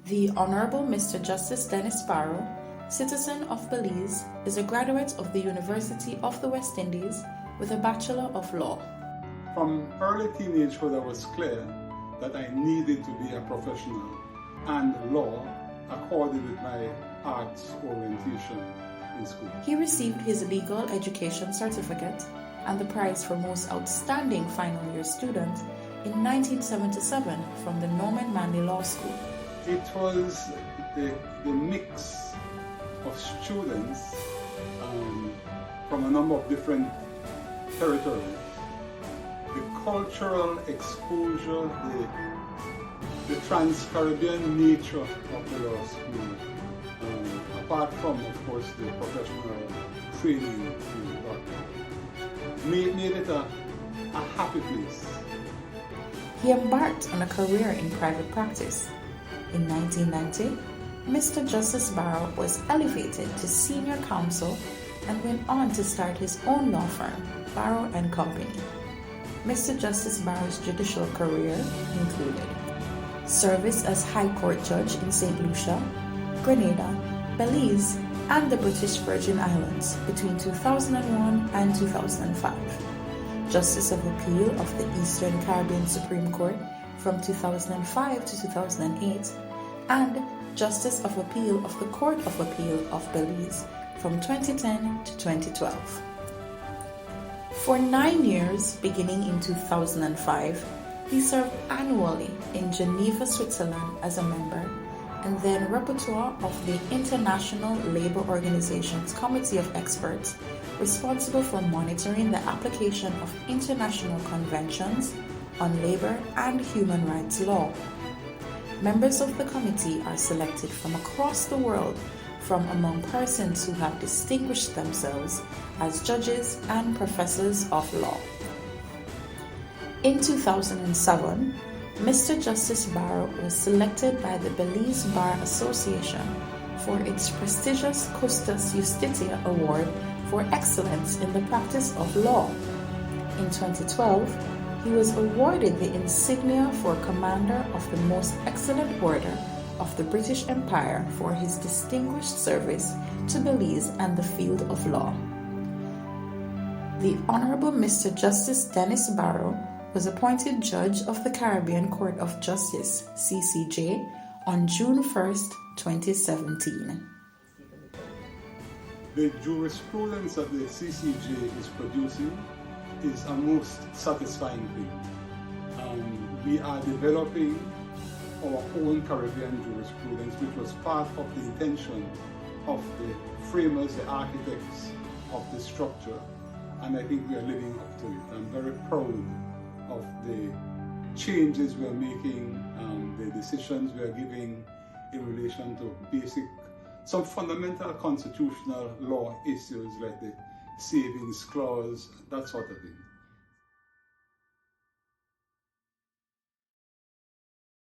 The Honourable Mr. Justice Denys Barrow, citizen of Belize, is a graduate of the University of the West Indies with a Bachelor of Law. From early teenagehood, it was clear that I needed to be a professional, and law accorded with my arts orientation in school. He received his legal education certificate and the prize for most outstanding final year student in 1977 from the Norman Manley Law School. It was the mix of students from a number of different territories, the cultural exposure, the trans-Caribbean nature of the law school, apart from, of course, the professional training made it a happy place. He embarked on a career in private practice. In 1990, Mr. Justice Barrow was elevated to senior counsel and went on to start his own law firm, Barrow & Company. Mr. Justice Barrow's judicial career included service as High Court Judge in St. Lucia, Grenada, Belize, and the British Virgin Islands between 2001 and 2005. Justice of Appeal of the Eastern Caribbean Supreme Court from 2005 to 2008, and Justice of Appeal of the Court of Appeal of Belize from 2010 to 2012. For 9 years, beginning in 2005, he served annually in Geneva, Switzerland as a member, and then Rapporteur of the International Labour Organization's Committee of Experts responsible for monitoring the application of international conventions on labor and human rights law. Members of the committee are selected from across the world from among persons who have distinguished themselves as judges and professors of law. In 2007, Mr. Justice Barrow was selected by the Belize Bar Association for its prestigious Custos Justitia Award for excellence in the practice of law. In 2012, he was awarded the insignia for Commander of the Most Excellent Order of the British Empire for his distinguished service to Belize and the field of law. The Honourable Mr. Justice Denys Barrow was appointed Judge of the Caribbean Court of Justice, CCJ, on June 1st, 2017. The jurisprudence that the CCJ is producing is a most satisfying thing. We are developing our own Caribbean jurisprudence, which was part of the intention of the framers, the architects of the structure, and I think we are living up to it. I'm very proud of the changes we are making, the decisions we are giving in relation to some fundamental constitutional law issues like the savings clause, that sort of thing.